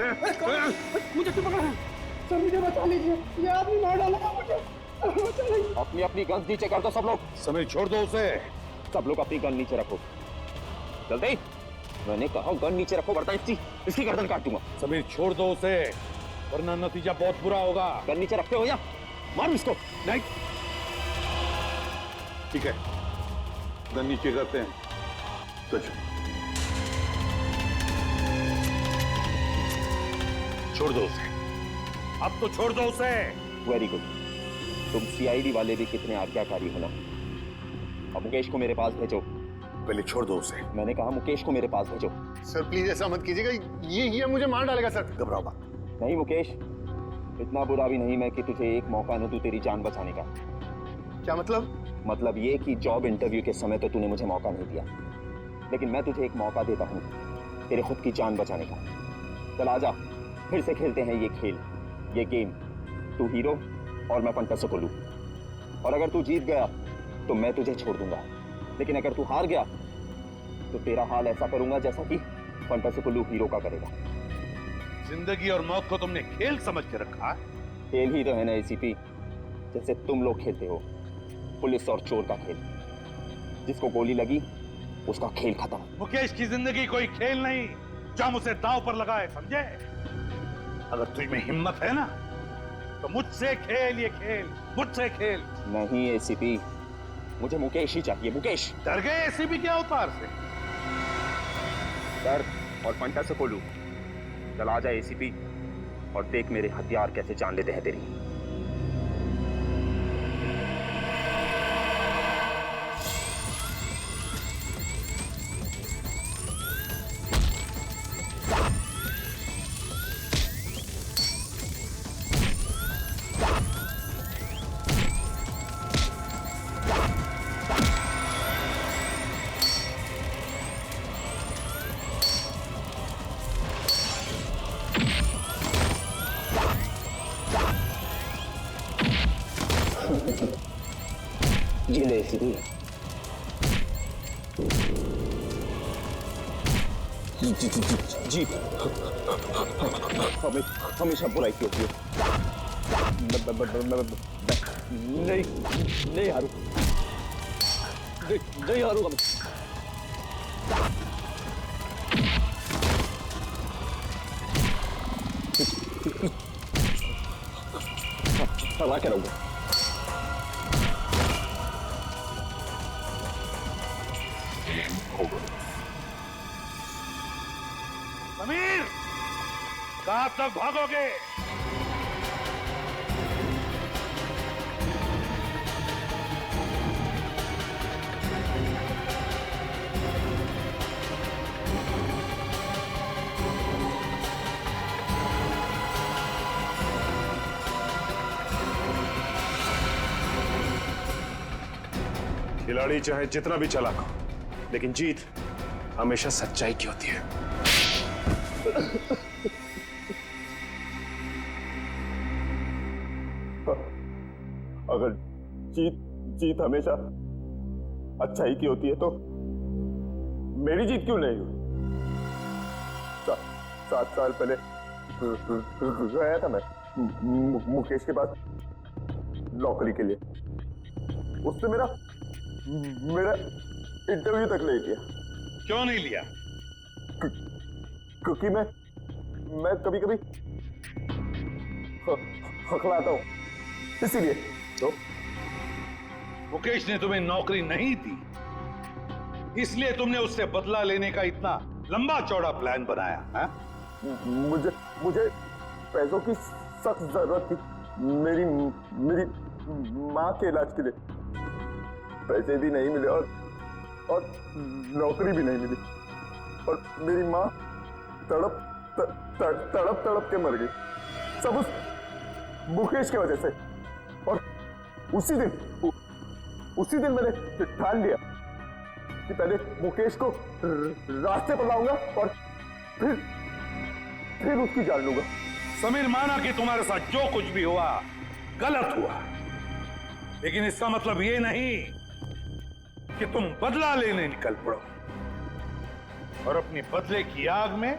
मुझे क्यों पकड़ा है? सर मुझे बचा लीजिए, ये आदमी मार डालेगा मुझे। अपनी अपनी गन नीचे कर दो सब लोग। समीर छोड़ दो उसे। सब लोग अपनी गन नीचे रखो जल्दी। मैंने कहा गन नीचे रखो वरना इसकी गर्दन काट दूंगा। समीर छोड़ दो उसे वरना नतीजा बहुत बुरा होगा। गन नीचे रखते हो या मारो इसको। नहीं ठीक है, गन नीचे करते हैं। कुछ छोड़ दो उसे, अब तो छोड़ दो उसे। वेरी गुड, तुम सीआईडी वाले भी कितने आज्ञाकारी हो ना। अब मुकेश को मेरे पास भेजो। पहले छोड़ दो उसे। मैंने कहा मुकेश को मेरे पास भेजो। सर प्लीज ऐसा मत कीजिएगा, ये मुझे मार डालेगा सर। घबराओ मत। नहीं मुकेश, इतना बुरा भी नहीं मैं कि तुझे एक मौका न दूं तेरी जान बचाने का। क्या मतलब? मतलब ये कि जॉब इंटरव्यू के समय तो तूने मुझे मौका नहीं दिया, लेकिन मैं तुझे एक मौका देता हूं तेरे खुद की जान बचाने का। चल आजा, फिर से खेलते हैं ये खेल, ये गेम। तू हीरो और मैं फंटासुकुलू। और अगर तू जीत गया तो मैं तुझे छोड़ दूंगा, लेकिन अगर तू हार गया तो तेरा हाल ऐसा करूंगा जैसा कि फंटासुकुलू हीरो का करेगा। जिंदगी और मौत को तुमने खेल समझ के रखा है। खेल ही तो है ना एसीपी, जैसे तुम लोग खेलते हो, पुलिस और चोर का खेल। जिसको गोली लगी उसका खेल खत्म। मुकेश की जिंदगी कोई खेल नहीं जो हम उसे दांव पर लगाए, समझे? अगर तुझ में हिम्मत है ना तो मुझसे खेल ये खेल, मुझसे खेल। नहीं एसीपी, मुझे मुकेश ही चाहिए, मुकेश। डर गए एसीपी के अवतार से? डर और फंटासुकुलू। चल आजा एसीपी और देख मेरे हथियार कैसे जान लेते हैं तेरी। ये ले एसीपी। जीत हमेशा बुराई की होती है। नहीं हारू, नहीं हारूंगा मैं। हरा के रहूंगा। समीर, कहां तक भागोगे? खिलाड़ी चाहे जितना भी चालाक हो, लेकिन जीत हमेशा सच्चाई की होती है। अगर जीत हमेशा अच्छाई की होती है तो मेरी जीत क्यों नहीं हुई? 7 साल पहले गया था मैं मुकेश के पास नौकरी के लिए। उसने मेरा इंटरव्यू तक नहीं लिया। क्यों नहीं लिया? क्योंकि मैं कभी कभी हकलाता हूं, इसीलिए। तो मुकेश ने तुम्हें नौकरी नहीं दी, इसलिए तुमने उससे बदला लेने का इतना लंबा चौड़ा प्लान बनाया है? मुझे पैसों की सख्त जरूरत थी। मेरी माँ के इलाज के लिए पैसे भी नहीं मिले और नौकरी भी नहीं मिली, और मेरी माँ तड़प के मर गई, सब उस मुकेश की वजह से। और उसी दिन मैंने ठान लिया कि पहले मुकेश को रास्ते पर लाऊंगा और फिर उसकी जान लूंगा। समीर, माना कि तुम्हारे साथ जो कुछ भी हुआ गलत हुआ, लेकिन इसका मतलब ये नहीं कि तुम बदला लेने निकल पड़ो और अपनी बदले की आग में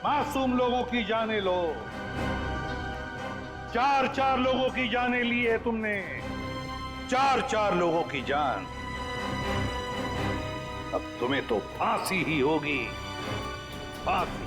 मासूम लोगों की जाने लो। 4-4 लोगों की जाने ली है तुमने, 4-4 लोगों की जान। अब तुम्हें तो फांसी ही होगी, फांसी।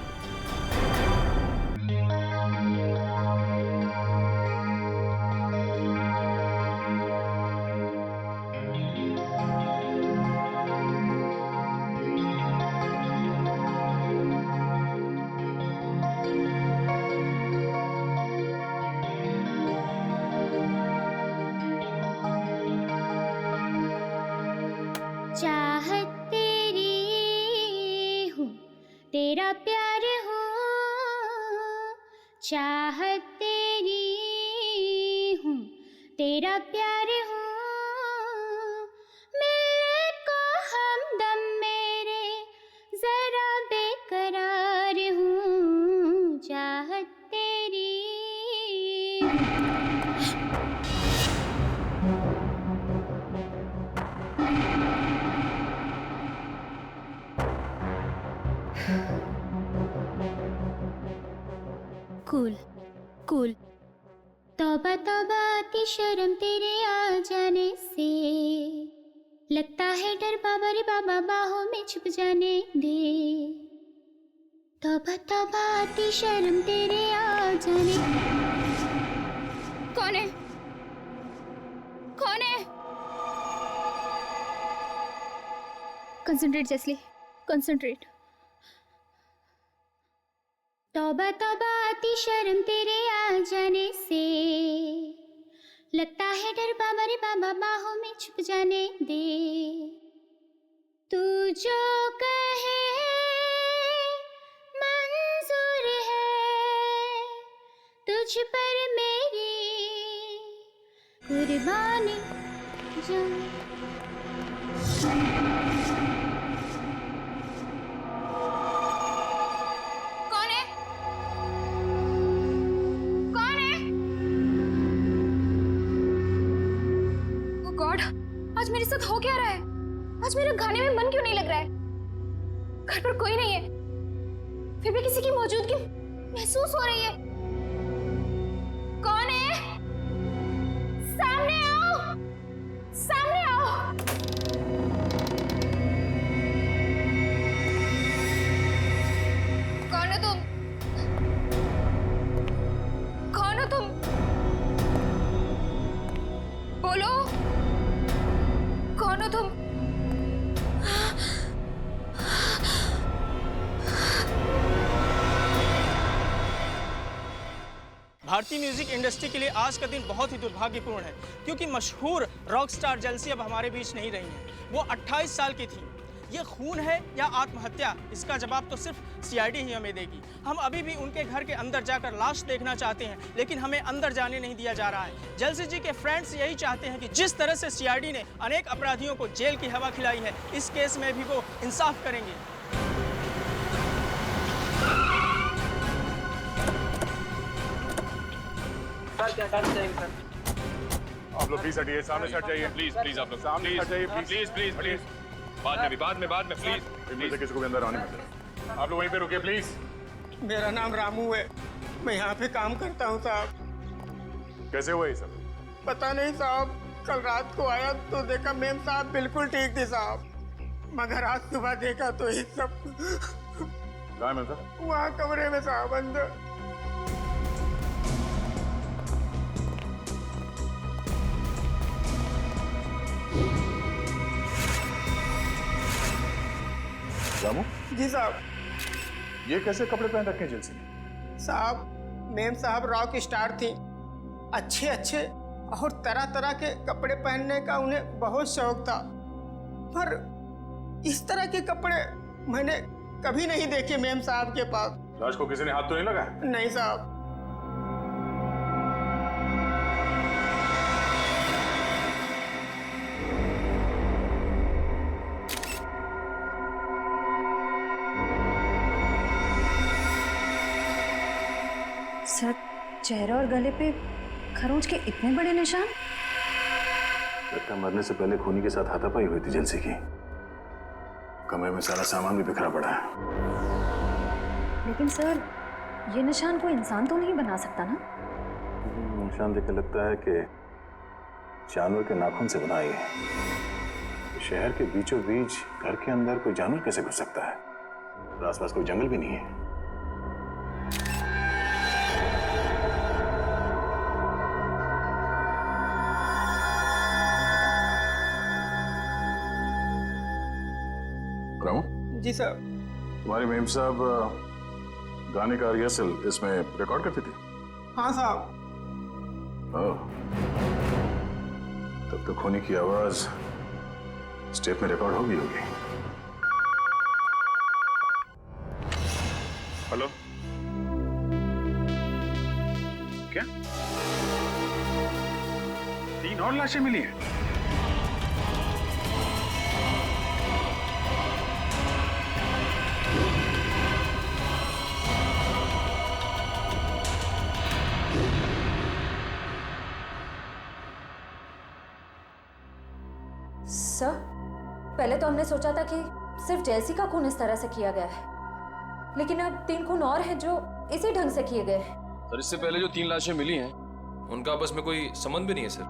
चाहत तेरी हूँ, तेरा प्यार हूँ, चाहत तेरी हूँ, तेरा प्यार हूँ, मिलने को हमदम मेरे जरा बेकरार हूँ, चाहत तेरी कूल कूल। तौबा तौबा आती शर्म तेरे आ जाने से, लगता है डर बाबा रे बाबा बाहों में छुप जाने दे। तौबा तौबा आती शर्म तेरे आ जाने। कौन है? कौन है? कंसंट्रेट जैसली, कंसंट्रेट। तौबा तौबा आती शर्म तेरे आ जाने से, लगता है डर बाबा रे बाबा बाहों में छुप जाने दे। तू जो कहे मंजूर है, तुझ पर मेरी कुर्बानी जान। आज मेरे साथ हो क्या रहा है? आज मेरा गाने में मन क्यों नहीं लग रहा है? घर पर कोई नहीं है, फिर भी किसी की मौजूदगी महसूस हो रही है। कौन है? सामने आओ, सामने आओ। कौन हो तुम? कौन हो तुम? बोलो, कौन हो तुम? भारतीय म्यूजिक इंडस्ट्री के लिए आज का दिन बहुत ही दुर्भाग्यपूर्ण है, क्योंकि मशहूर रॉक स्टार जेल्सी अब हमारे बीच नहीं रही हैं। वो 28 साल की थी। ये खून है या आत्महत्या, इसका जवाब तो सिर्फ सीआईडी ही हमें देगी। हम अभी भी उनके घर के अंदर जाकर लाश देखना चाहते हैं, लेकिन हमें अंदर जाने नहीं दिया जा रहा है। जेल्सी जी के फ्रेंड्स यही चाहते हैं कि जिस तरह से सीआईडी ने अनेक अपराधियों को जेल की हवा खिलाई है, इस केस में भी वो इंसाफ करेंगे। आप लोग प्लीज हटिए, सामने से हट जाइए। प्लीज आप लोग सामने हट जाइए, प्लीज प्लीज बाद में प्लीज। मुझे किसी को भी अंदर आने मत। आप लोग वहीं पे रुकिए प्लीज। मेरा नाम रामू है, मैं यहाँ पे काम करता हूँ साहब। कैसे हुआ ये सब? पता नहीं साहब, कल रात को आया तो देखा मेम साहब बिल्कुल ठीक थी साहब, मगर आज सुबह देखा तो ये सब। कहाँ है मेम साहब? वहाँ कमरे में साहब, अंदर। रामू जी साहब। ये कैसे कपड़े पहन रखे हैं जेल्सी ने? साहब मेम साहब रॉक स्टार थी, अच्छे अच्छे और तरह तरह के कपड़े पहनने का उन्हें बहुत शौक था, पर इस तरह के कपड़े मैंने कभी नहीं देखे मेम साहब के पास। लाश को किसी ने हाथ तो नहीं लगाया? नहीं साहब। सर, चेहरे और गले पे खरोंच के इतने बड़े निशान। लगता मरने से पहले खूनी के साथ हाथापाई हुई थी जेल्सी की। कमरे में सारा सामान भी बिखरा पड़ा है। लेकिन सर ये निशान कोई इंसान तो नहीं बना सकता ना? निशान देख लगता है कि जानवर के नाखून से बना है। शहर के बीचों बीच घर के अंदर कोई जानवर कैसे घुस सकता है? और आसपास कोई जंगल भी नहीं है। जी सर। तुम्हारी मेम साहब गाने का रिहर्सल इसमें रिकॉर्ड करती थी? हाँ साहब। तब तो खूनी की आवाज स्टेप में रिकॉर्ड होगी। हेलो, क्या 3 और लाशें मिली हैं? सर पहले तो हमने सोचा था कि सिर्फ जैसी का खून इस तरह से किया गया है, लेकिन अब 3 खून और हैं जो इसी ढंग से किए गए हैं। सर इससे पहले जो 3 लाशें मिली हैं उनका आपस में कोई संबंध भी नहीं है सर।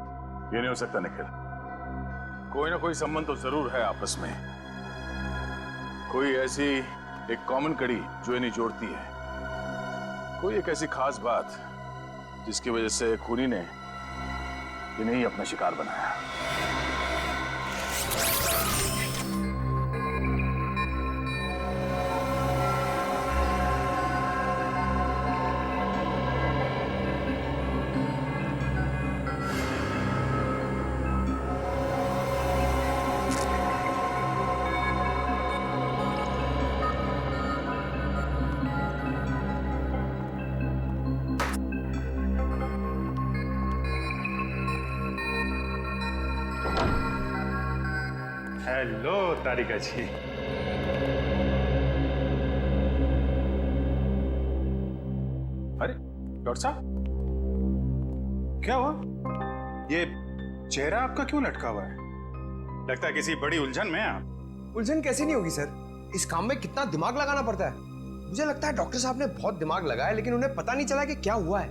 ये नहीं हो सकता निखिल, कोई ना कोई संबंध तो जरूर है आपस में। कोई ऐसी एक कॉमन कड़ी जो इन्हें जोड़ती है, कोई एक ऐसी खास बात जिसकी वजह से खूनी ने इन्हें ही अपना शिकार बनाया। हेलो तारिका जी। अरे डॉक्टर साहब, क्या हुआ? ये चेहरा आपका क्यों लटका हुआ है? लगता है किसी बड़ी उलझन में आप। उलझन कैसे नहीं होगी सर, इस काम में कितना दिमाग लगाना पड़ता है। मुझे लगता है डॉक्टर साहब ने बहुत दिमाग लगाया, लेकिन उन्हें पता नहीं चला कि क्या हुआ है।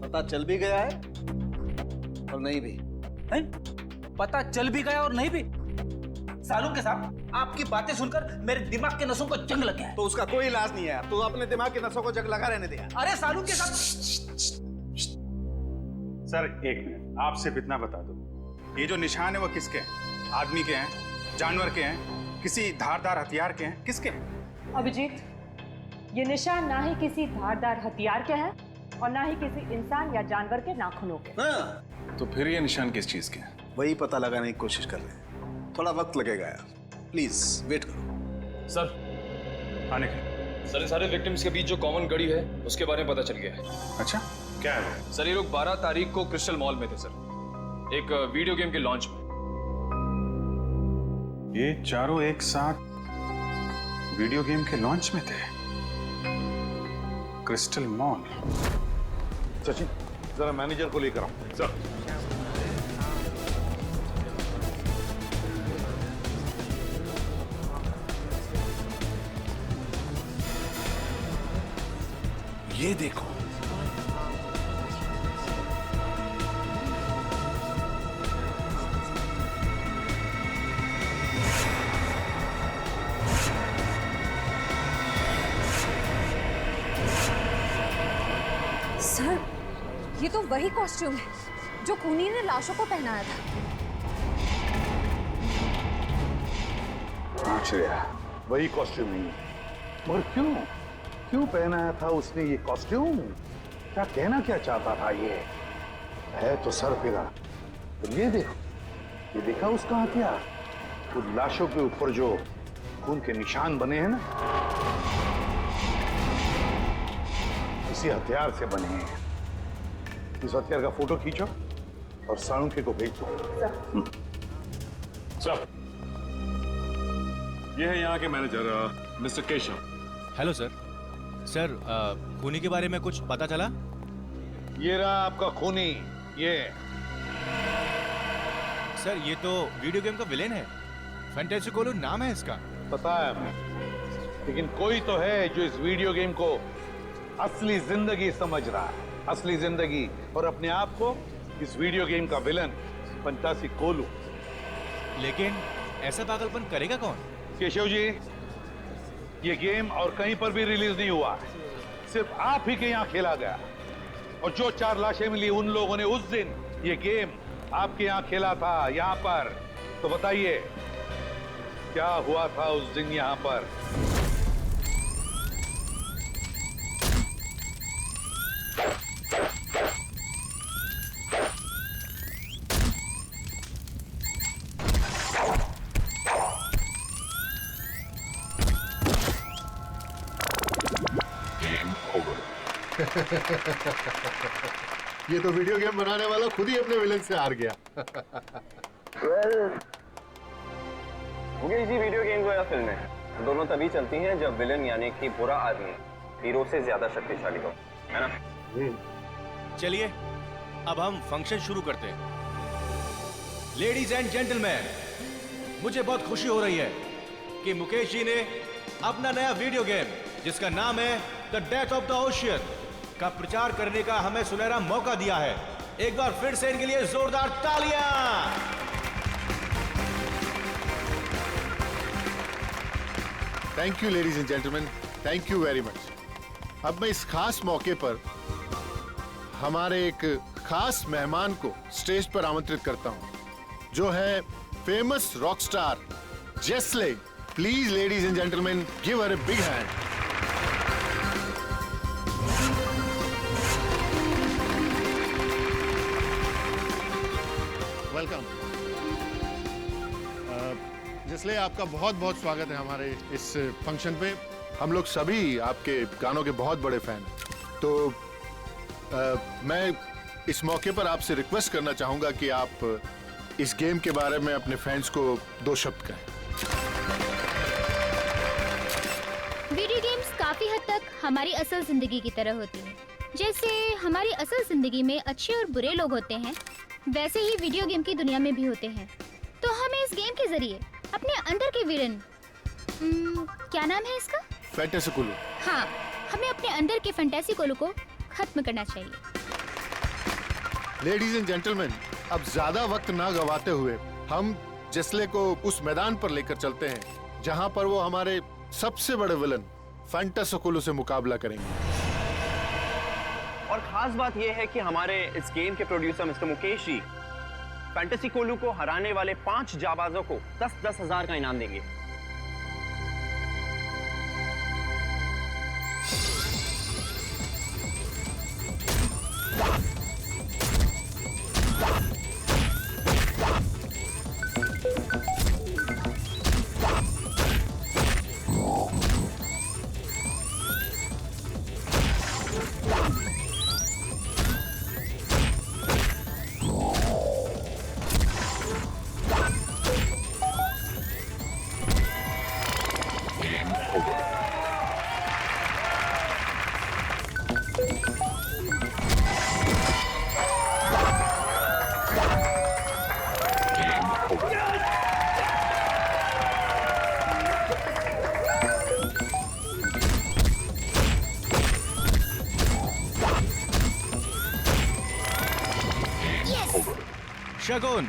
पता चल भी गया है और नहीं भी है? पता चल भी गया और नहीं भी। सालून के साहब, आपकी बातें सुनकर मेरे दिमाग के नसों को जंग लग गया है। तो उसका कोई इलाज नहीं है, तो अपने दिमाग के नसों को जंग लगा रहने दिया। अरे सालून के साहब। सर एक मिनट, आप सिर्फ इतना बता दो, ये जो निशान है वो किसके हैं? आदमी के हैं, जानवर के हैं, किसी धारदार हथियार के हैं, किसके हैं? अभिजीत, ये निशान ना ही किसी धारदार हथियार के हैं और ना ही किसी इंसान या जानवर के नाखूनों के। हाँ। तो फिर ये निशान किस चीज के हैं? वही पता लगाने की कोशिश कर रहे हैं, थोड़ा वक्त लगेगा यार, प्लीज वेट करो। सर आने के सर, सारे विक्टिम्स के बीच जो कॉमन कड़ी है उसके बारे में पता चल गया है। अच्छा, क्या है वो? सर ये लोग 12 तारीख को क्रिस्टल मॉल में थे सर, एक वीडियो गेम के लॉन्च में। ये चारों एक साथ वीडियो गेम के लॉन्च में थे, क्रिस्टल मॉल। सचिन, जरा मैनेजर को लेकर आओ। सर ये देखो, सर ये तो वही कॉस्ट्यूम है जो खूनी ने लाशों को पहनाया था। आश्चर्य, वही कॉस्ट्यूम नहीं है। और क्यों पहनाया था उसने ये कॉस्ट्यूम? क्या कहना क्या चाहता था? ये है तो सर फिरा। तो ये देखो, ये देखा उसका हथियार, उन लाशों के ऊपर जो खून के निशान बने हैं ना, इसी हथियार से बने हैं। इस हथियार का फोटो खींचो और साळुंखे को भेज दो। सर, ये है यहाँ के manager mister Keshav. Hello sir. Sir खूनी के बारे में कुछ पता चला? ये रहा आपका खूनी। ये सर ये तो वीडियो गेम का विलेन है, फैंटेसिकोलो नाम है इसका। पता है हमें, लेकिन कोई तो है जो इस वीडियो गेम को असली जिंदगी समझ रहा है, असली जिंदगी, और अपने आप को इस वीडियो गेम का विलन फंतासी कोलू। लेकिन ऐसा पागलपन करेगा कौन? केशव जी, ये गेम और कहीं पर भी रिलीज नहीं हुआ, सिर्फ आप ही के यहाँ खेला गया। और जो 4 लाशें मिली उन लोगों ने उस दिन ये गेम आपके यहाँ खेला था, यहाँ पर। तो बताइए क्या हुआ था उस दिन यहाँ पर? ये तो वीडियो गेम बनाने वाला खुद ही अपने विलन से हार गया। मुकेश जी, वीडियो गेम या फिल्में दोनों तभी चलती हैं जब विलन यानी कि बुरा आदमी हीरो से ज्यादा शक्तिशाली हो, है ना? चलिए अब हम फंक्शन शुरू करते हैं। लेडीज एंड जेंटलमैन, मुझे बहुत खुशी हो रही है कि मुकेश जी ने अपना नया वीडियो गेम जिसका नाम है the death of the ocean का प्रचार करने का हमें सुनहरा मौका दिया है। एक बार फिर से इनके लिए जोरदार तालियां। Thank you ladies and gentleman, thank you very much. अब मैं इस खास मौके पर हमारे एक खास मेहमान को स्टेज पर आमंत्रित करता हूं, जो है फेमस रॉक स्टार जेस्ले। Please ladies and gentleman, give her a big hand. Welcome जेस्ले, आपका बहुत बहुत स्वागत है हमारे इस फंक्शन पे। हम लोग सभी आपके गानों के बहुत बड़े फैन हैं। तो मैं इस मौके पर आपसे रिक्वेस्ट करना चाहूंगा कि आप इस गेम के बारे में अपने फैंस को 2 शब्द कहें। वीडियो गेम्स काफी हद तक हमारी असल जिंदगी की तरह होती है। जैसे हमारी असल जिंदगी में अच्छे और बुरे लोग होते हैं, वैसे ही वीडियो गेम की दुनिया में भी होते हैं। तो हमें इस गेम के जरिए अपने अंदर के विलन, क्या नाम है इसका? फैंटेसी कोलू। हाँ, हमें अपने अंदर के फैंटेसी कोलू को खत्म करना चाहिए। लेडीज एंड जेंटलमैन, अब ज्यादा वक्त ना गवाते हुए हम जेस्ले को उस मैदान पर लेकर चलते हैं जहां पर वो हमारे सबसे बड़े विलन फैंटेसी कोलू से मुकाबला करेंगे। और खास बात यह है कि हमारे इस गेम के producer mister Mukesh ji fantasy कोलू को हराने वाले 5 जाबाजों को 10-10 हजार का इनाम देंगे। शगुन,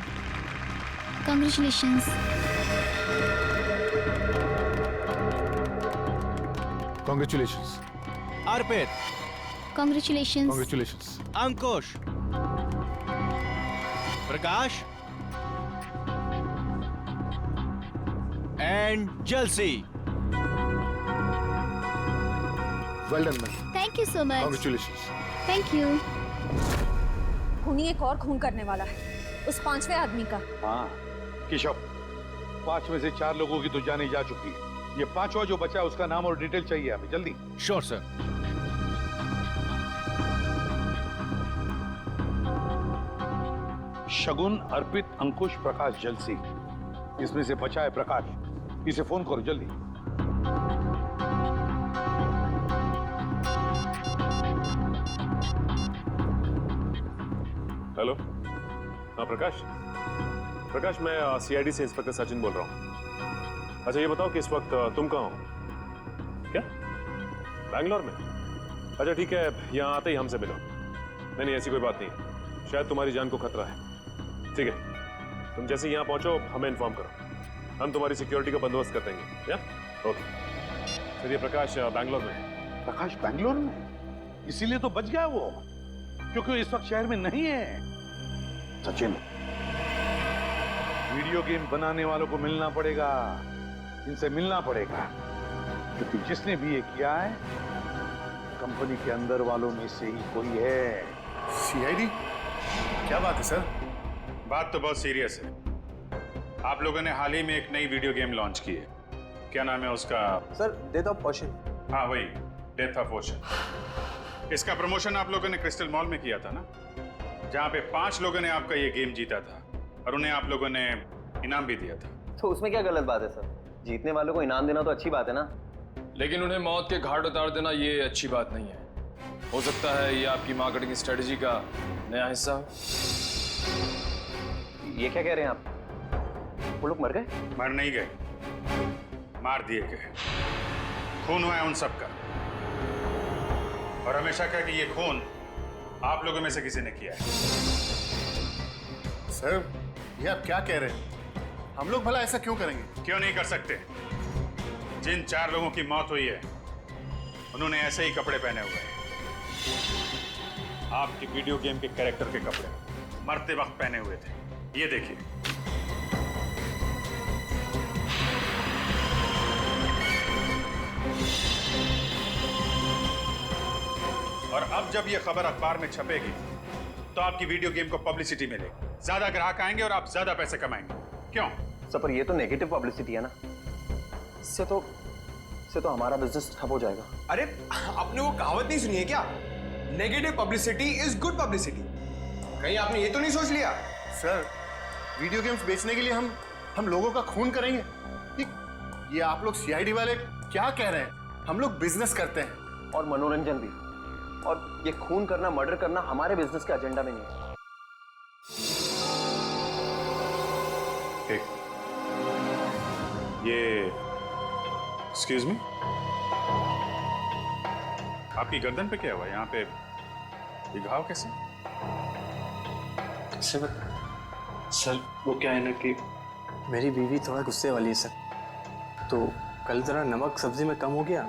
Congratulations. Congratulations. Arpit, Congratulations. Congratulations. Ankush, Prakash and जलसी। Well done, man. Thank you so much. Congratulations. Thank you. खूनी एक और खून करने वाला है, उस 5वें आदमी का। हाँ केशव, 5 में से 4 लोगों की तो जाने जा चुकी है। ये 5वां जो बचा है उसका नाम और डिटेल चाहिए हमें, जल्दी। Sure sir. शगुन, अर्पित, अंकुश, प्रकाश, जलसी, इसमें से बचा है प्रकाश। इसे फोन करो जल्दी। हेलो, हाँ प्रकाश। प्रकाश, मैं सीआईडी से इंस्पेक्टर सचिन बोल रहा हूँ। अच्छा ये बताओ कि इस वक्त तुम कहाँ हो? क्या बैंगलोर में? अच्छा ठीक है, यहाँ आते ही हमसे मिलो। नहीं, ऐसी कोई बात नहीं, शायद तुम्हारी जान को खतरा है। ठीक है, तुम जैसे यहाँ पहुंचो हमें इन्फॉर्म करो, हम तुम्हारी सिक्योरिटी का बंदोबस्त कर देंगे। या ओके। चलिए, प्रकाश बैंगलोर में। प्रकाश बैंगलोर में? इसीलिए तो बच गया वो, क्योंकि वो इस वक्त शहर में नहीं है। सचिन, वीडियो गेम बनाने वालों को मिलना पड़ेगा, इनसे मिलना पड़ेगा, क्योंकि जिसने भी ये किया है कंपनी के अंदर वालों में से ही कोई है। सीआईडी? क्या बात है सर? बात तो बहुत सीरियस है। आप लोगों ने हाल ही में एक नई वीडियो गेम लॉन्च की है, क्या नाम है उसका? Sir, death of ocean. हाँ वही, डेथ ऑफ ओशन। इसका प्रमोशन आप लोगों ने क्रिस्टल मॉल में किया था ना, जहाँ पे 5 लोगों ने आपका ये गेम जीता था और उन्हें आप लोगों ने इनाम भी दिया था। तो उसमें क्या गलत बात है सर? जीतने वालों को इनाम देना तो अच्छी बात है ना। लेकिन उन्हें मौत के घाट उतार देना ये अच्छी बात नहीं है। हो सकता है ये आपकी मार्केटिंग स्ट्रेटजी का नया हिस्सा हो। ये क्या कह रहे हैं आप? वो लोग मर गए? मर नहीं गए, मार दिए गए। खून हुआ है उन सबका, और हमेशा कहा कि ये खून आप लोगों में से किसी ने किया है। सर, ये आप क्या कह रहे हैं? हम लोग भला ऐसा क्यों करेंगे? क्यों नहीं कर सकते? जिन 4 लोगों की मौत हुई है उन्होंने ऐसे ही कपड़े पहने हुए हैं, आपकी वीडियो गेम के कैरेक्टर के कपड़े मरते वक्त पहने हुए थे। ये देखिए। और अब जब ये खबर अखबार में छपेगी तो आपकी वीडियो गेम को पब्लिसिटी मिलेगी, ज्यादा ग्राहक आएंगे और आप ज्यादा पैसे कमाएंगे। क्यों? सर, पर ये तो नेगेटिव पब्लिसिटी है ना, इससे तो हमारा बिजनेस ठप हो जाएगा। अरे, आपने वो कहावत नहीं सुनी है क्या? Negative publicity is good publicity. कहीं आपने ये तो नहीं सोच लिया? सर, वीडियो गेम्स बेचने के लिए हम लोगों का खून करेंगे? ये आप लोग सीआईडी वाले क्या कह रहे हैं? हम लोग बिजनेस करते हैं और मनोरंजन भी, और ये खून करना, मर्डर करना हमारे बिजनेस के एजेंडा में नहीं है। ठीक, ये एक्सक्यूज मी, आपकी गर्दन पे क्या हुआ? यहाँ पे ये घाव कैसे? सर वो क्या है ना कि मेरी बीवी थोड़ा गुस्से वाली है सर, तो कल जरा नमक सब्जी में कम हो गया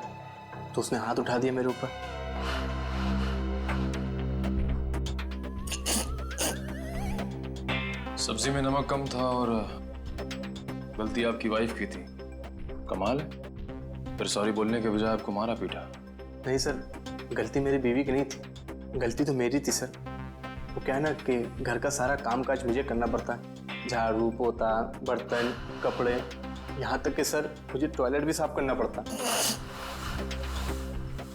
तो उसने हाथ उठा दिया मेरे ऊपर। सब्जी में नमक कम था और गलती आपकी वाइफ की थी। कमाल है, फिर सॉरी बोलने के बजाय आपको मारा पीटा। नहीं सर, गलती मेरी बीवी की नहीं थी, गलती तो मेरी थी सर। वो क्या है ना कि घर का सारा कामकाज मुझे करना पड़ता है, झाड़ू पोता, बर्तन, कपड़े, यहाँ तक कि सर मुझे टॉयलेट भी साफ करना पड़ता।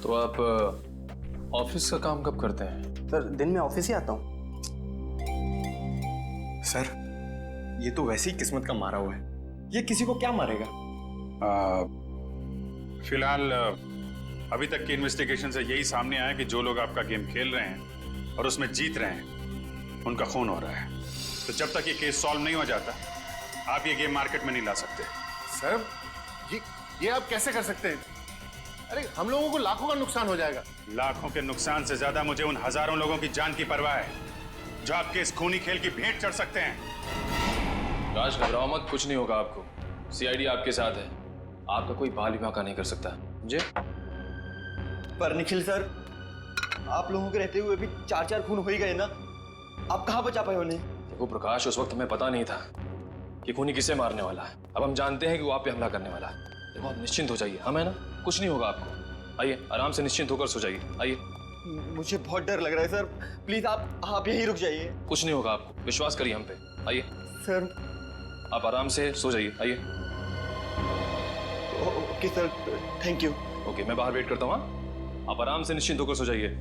तो आप ऑफिस का काम कब करते हैं? सर दिन में ऑफिस ही आता हूँ। सर, ये तो वैसे ही किस्मत का मारा हुआ है, ये किसी को क्या मारेगा? फिलहाल अभी तक की इन्वेस्टिगेशन से यही सामने आया कि जो लोग आपका गेम खेल रहे हैं और उसमें जीत रहे हैं उनका खून हो रहा है। तो जब तक ये केस सॉल्व नहीं हो जाता आप ये गेम मार्केट में नहीं ला सकते। सर, ये आप कैसे कर सकते हैं? अरे, हम लोगों को लाखों का नुकसान हो जाएगा। लाखों के नुकसान से ज्यादा मुझे उन हजारों लोगों की जान की परवाह है जो आपके इस खूनी खेल की भेंट चढ़ सकते हैं। राज, घबराओ मत, कुछ नहीं होगा आपको। सीआईडी आपके साथ है, आपका कोई बाल भी बांका नहीं कर सकता। मुझे पर निखिल सर, आप लोगों के रहते हुए भी 4 खून हो ही गए ना, आप कहाँ बचा पाए उन्हें? देखो प्रकाश, उस वक्त हमें पता नहीं था कि खूनी किसे मारने वाला है। अब हम जानते हैं कि वो आप पे हमला करने वाला है। देखो आप निश्चिंत हो जाइए, हम है ना, कुछ नहीं होगा आपको। आइए, आराम से निश्चिंत होकर सो जाइए। आइए। मुझे बहुत डर लग रहा है सर, प्लीज आप यहीं रुक जाइए। कुछ नहीं होगा आपको, विश्वास करिए हम पे। आइए सर, आप आराम से सो जाइए। आइए। Okay sir, thank you. Okay, मैं बाहर वेट करता हूँ। आप आराम से निश्चिंत होकर सो जाइए।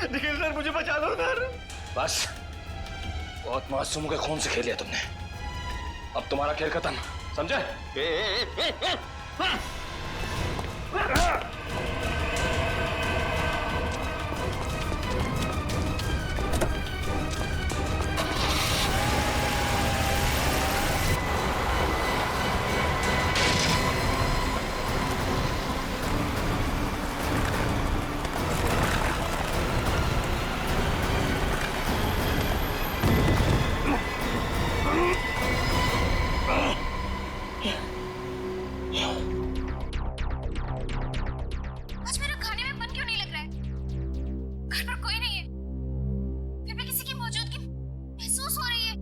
निखिल सर मुझे बचा लो सर। बस, बहुत मासूमों के खून से खेल लिया तुमने। अब तुम्हारा खेल खत्म, समझे? आज मेरा खाने में मन क्यों नहीं लग रहा है? घर पर कोई नहीं है, फिर भी किसी की मौजूदगी महसूस हो रही है।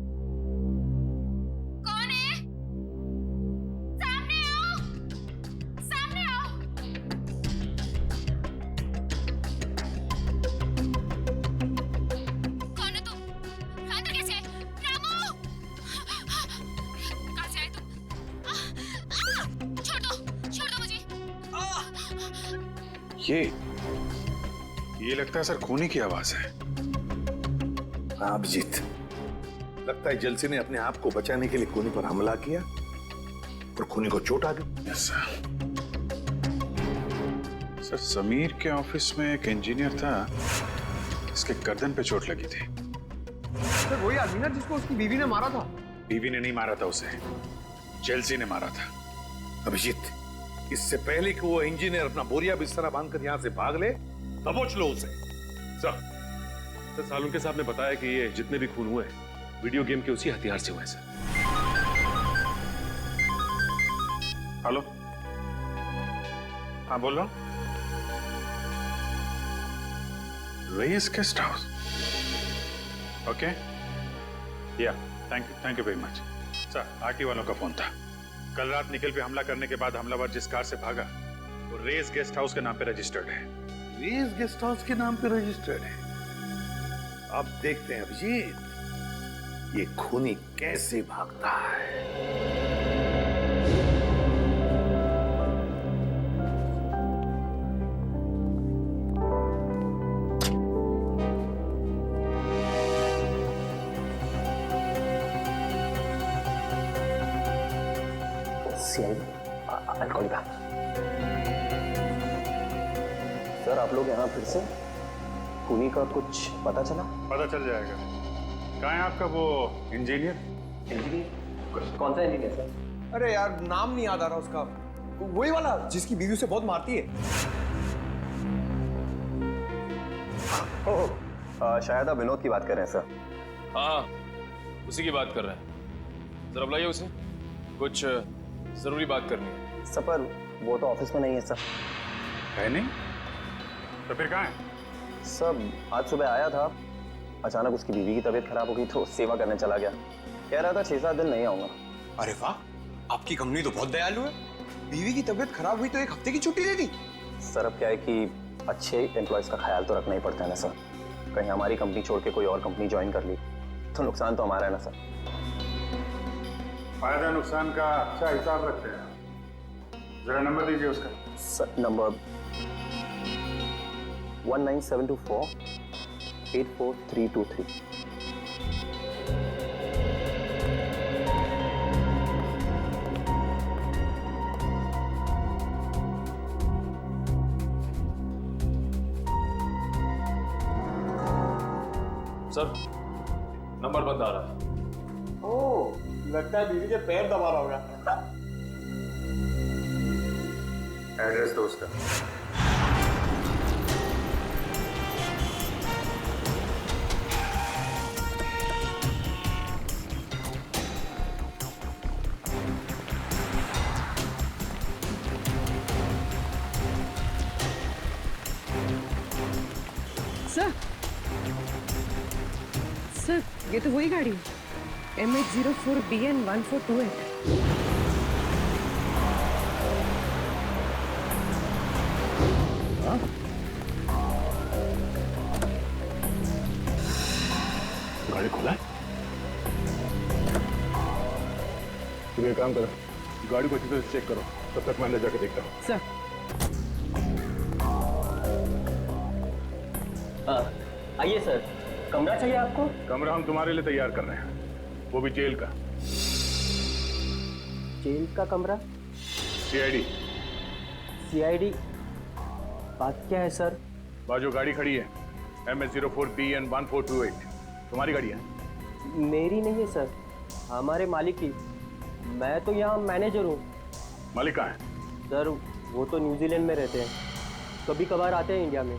कौन है? सामने आओ, सामने आओ। कौन है तुम? अंदर कैसे आए? रामू! कहाँ से आए तुम? छोड़ दो मुझे। ये लगता है सर खूनी की आवाज है। हाँ अभिजीत, लगता है जलसी ने अपने आप को बचाने के लिए खूनी पर हमला किया और खूनी को चोट आ गई। यस सर, समीर के ऑफिस में एक इंजीनियर था, इसके गर्दन पे चोट लगी थी। सर वही आदमी ना जिसको उसकी बीवी ने मारा था। बीवी ने नहीं मारा था उसे, जेलसी ने मारा था। अभिजीत, इससे पहले कि वो इंजीनियर अपना बोरिया बिस्तरा बांधकर यहाँ से भाग ले, दबोच लो उसे। सर सालुंके साहब ने बताया कि ये जितने भी खून हुए वीडियो गेम के उसी हथियार से हुए सर। हेलो, हाँ बोल रहा हूँ। रेस गेस्ट हाउस, ओके, या thank you very much. Sir RT वालों का फोन था। कल रात निखिल पे हमला करने के बाद हमलावर जिस कार से भागा वो रेस गेस्ट हाउस के नाम पे रजिस्टर्ड है। रेस गेस्ट हाउस के नाम पे रजिस्टर्ड है। अब देखते हैं अभिजीत, ये खूनी कैसे भागता है। सर आप लोग यहाँ फिर से? खूनी का कुछ पता चला? पता चल जाएगा। कहाँ है आपका वो इंजीनियर? कौन सा इंजीनियर सर? अरे यार नाम नहीं याद आ रहा उसका, वही वाला जिसकी बीवी उसे बहुत मारती है। शायद आप विनोद की बात कर रहे हैं सर। हाँ, उसी की बात कर रहे हैं। जरा बुलाइए उसे, कुछ जरूरी बात करनी है। सर पर वो तो ऑफिस में नहीं है सर। है नहीं? तो फिर कहाँ है? सब आज सुबह आया था, अचानक उसकी बीवी की तबीयत खराब हो गई तो सेवा करने चला गया। कह रहा था 6-7 दिन नहीं आऊंगा। अरे वाह, आपकी कंपनी तो बहुत दयालु है। बीवी की तबीयत खराब हुई तो 1 हफ्ते की छुट्टी दे दी। सर अब क्या है कि अच्छे एम्प्लॉयज का ख्याल तो रखना ही पड़ता है ना सर। कहीं हमारी कंपनी छोड़ के कोई और कंपनी ज्वाइन कर ली तो नुकसान तो हमारा है ना सर। फायदा नुकसान का अच्छा हिसाब रखते हैं। जरा नंबर दीजिए उसका। Sir number 19724 84323। सर नंबर बंद आ रहा है। ओह, लगता है बीवी के पैर दबा रहा होगा। एड्रेस दो उसका। सर ये तो वही गाड़ी है, MH04BN 1428। गाड़ी खोला है? तुम एक काम करो, गाड़ी को अच्छी तरह चेक करो, तब तक मैं अंदर जाके देखता हूँ। सर आइए सर, कमरा चाहिए आपको? कमरा हम तुम्हारे लिए तैयार कर रहे हैं, वो भी जेल का। जेल का कमरा? सीआईडी। सीआईडी? बात क्या है सर? बाजू गाड़ी खड़ी है, MS04BN 1428। तुम्हारी गाड़ी है? मेरी नहीं है सर, हमारे मालिक की। मैं तो यहाँ मैनेजर हूँ। मालिक कहाँ है? सर वो तो न्यूजीलैंड में रहते हैं, कभी कभार आते हैं इंडिया में।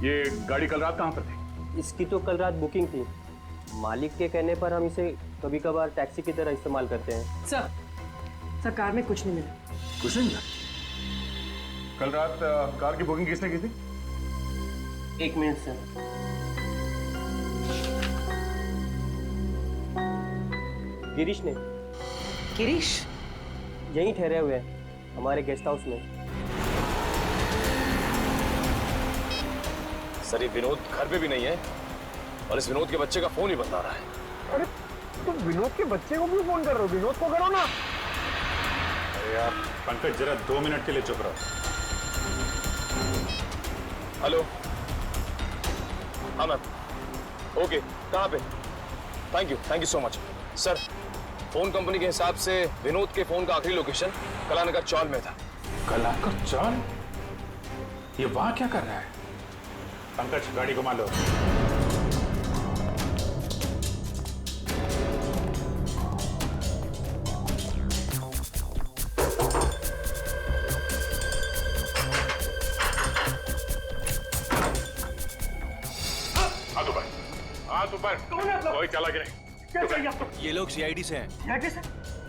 ये गाड़ी कल रात कहाँ पर थी? इसकी तो कल रात बुकिंग थी, मालिक के कहने पर हम इसे कभी कभार टैक्सी की तरह इस्तेमाल करते हैं। सर कार में कुछ नहीं मिला। कुछ नहीं मिला? कल रात कार की बुकिंग किसने की थी? 1 मिनट सर। गिरीश ने। गिरीश? यहीं ठहरे हुए हैं हमारे गेस्ट हाउस में। सर ये विनोद घर पे भी नहीं है और इस विनोद के बच्चे का फोन ही बंद आ रहा है। अरे तुम विनोद के बच्चे को क्यों फोन कर रहे हो? विनोद को करो ना। अरे यार पंकज, जरा 2 मिनट के लिए चुप रहो। हेलो। हाँ मैम। ओके, कहाँ पे? Thank you so much. Sir phone company के हिसाब से विनोद के फोन का आखिरी लोकेशन कलानगर चौल में था। कलानगर चौल? ये वहां क्या कर रहा है? पंकज, गाड़ी घुमा लो। हाथ ऊपर। कोई चला कि नहीं? क्या चाहिए आपको? ये लोग सीआईडी से हैं। सीआईडी से?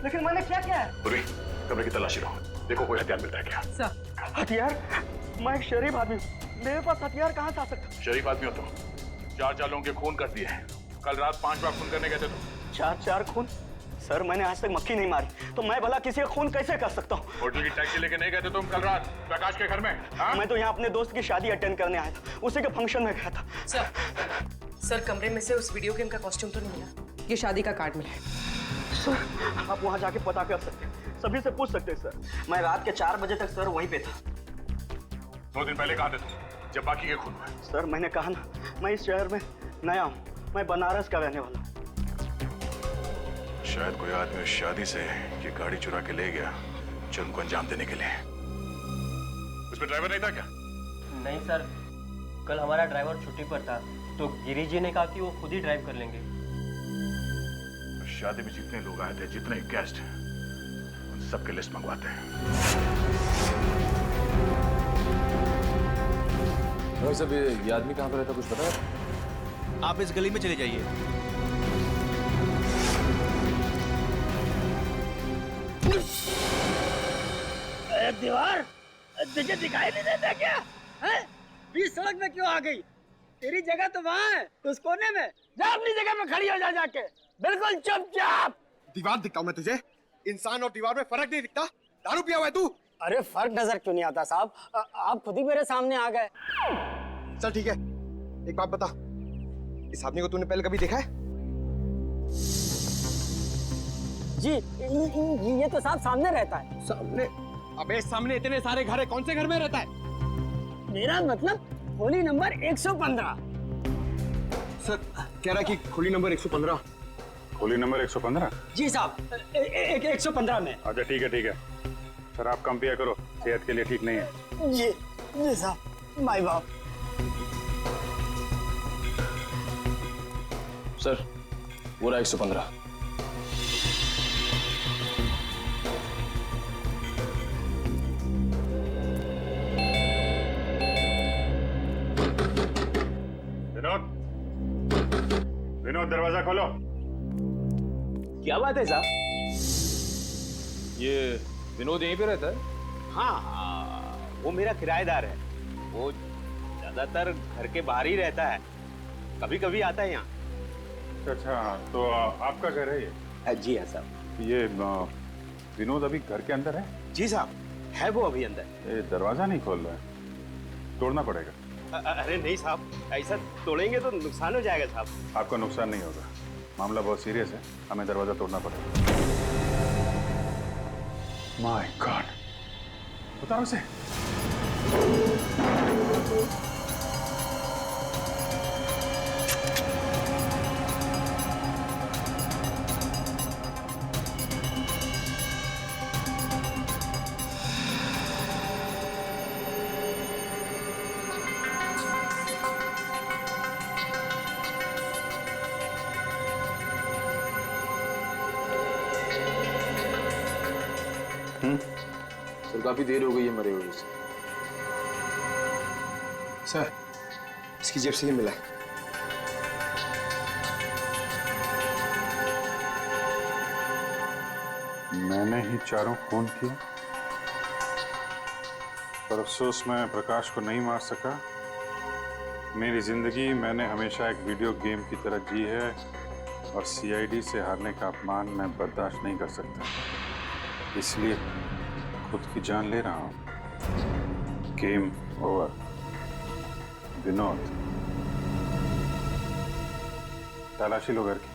लेकिन मैंने क्या किया है? पूर्वी, कमरे की तलाशी लो, देखो कोई हथियार मिलता है क्या? सर हथियार? मैं एक शरीफ आदमी हूँ, मेरे पास हथियार कहाँ से आ सकता? शरीफ आदमी हो तो 4 लोगों के खून कर दिए हैं। कल रात 5 बार खून करने गए थे तुम। 4 खून? सर मैंने आज तक मक्खी नहीं मारी, तो मैं भला किसी का खून कैसे कर सकता हूँ? होटल की टैक्सी लेके नहीं गए थे तुम कल रात प्रकाश के घर में? हाँ? मैं तो यहाँ अपने दोस्त की शादी अटेंड करने आया था, उसी के फंक्शन में गया था। सर कमरे में से उस वीडियो गेम का कॉस्ट्यूम तो नहीं मिला, ये शादी का कार्ड मिला है। सर आप वहाँ जाके पता कर सकते हैं, सभी से पूछ सकते हैं सर। मैं रात के 4 बजे तक सर वहीं पे था। 2 दिन पहले कहाँ थे तुम जब बाकी के खून हुए? सर मैंने कहा ना, मैं इस शहर में नया हूँ, मैं बनारस का रहने वाला हूँ। शायद कोई आदमी उस शादी से ये गाड़ी चुरा के ले गया जुर्म को अंजाम देने के लिए। उसमें ड्राइवर नहीं था क्या? नहीं सर, कल हमारा ड्राइवर छुट्टी पर था, तो गिरीश जी ने कहा कि वो खुद ही ड्राइव कर लेंगे। शादी में जितने लोग आए थे, जितने गेस्ट, उन सबके लिस्ट मंगवाते हैं। भाई साहब ये आदमी कहाँ पर रहता, कुछ पता है? आप इस गली में चले जाइए। दीवार तुझे दिखाई नहीं देता क्या? हैं? बीच सड़क में क्यों आ गई? तेरी जगह तो वहाँ है, उस कोने में। जा अपनी जगह में खड़ी हो जा जाके, बिल्कुल चुपचाप। दीवार दिखता हूँ मैं तुझे? इंसान और दीवार में फर्क नहीं दिखता? दारू पिया हुआ है तू? अरे फर्क नजर क्यों नहीं आता साहब? आप खुद ही मेरे सामने आ गए। चल ठीक है, एक बात बता, इस आदमी को तूने पहले कभी देखा है? जी ये तो साहब सामने रहता है। सामने? अबे सामने इतने सारे घर है, कौन से घर में रहता है? मेरा मतलब खोली नंबर 115। सर कह रहा है कि खोली नंबर 115। खोली नंबर 115? जी साहब, 115 में। अच्छा ठीक है। सर आप कम पिया करो, सेहत के लिए ठीक नहीं है। जी साहब, माय बाप। सर वो रहा 115। विनोद दरवाजा खोलो। क्या बात है साहब? ये विनोद यहीं पे रहता है? हाँ, वो मेरा किराएदार है। वो ज्यादातर घर के बाहर ही रहता है, कभी कभी आता है यहाँ। अच्छा तो आपका घर है ये? जी हाँ साहब। ये विनोद अभी घर के अंदर है? जी साहब, है वो अभी अंदर। ये दरवाजा नहीं खोल रहा है, तोड़ना पड़ेगा। अरे नहीं साहब, ऐसा तोड़ेंगे तो नुकसान हो जाएगा साहब। आपका नुकसान नहीं होगा, मामला बहुत सीरियस है, हमें दरवाजा तोड़ना पड़ेगा। माय गॉड, बताओ उसे। सर काफी देर हो गई है मरे हुए से। सर इसकी जेब से ये मिला है। मैंने ही चारों खून किए, पर अफसोस मैं प्रकाश को नहीं मार सका। मेरी जिंदगी मैंने हमेशा एक वीडियो गेम की तरह जी है और सीआईडी से हारने का अपमान मैं बर्दाश्त नहीं कर सकता, इसलिए खुद की जान ले रहा हूं। Game over. विनोद, तलाशी लो घर की।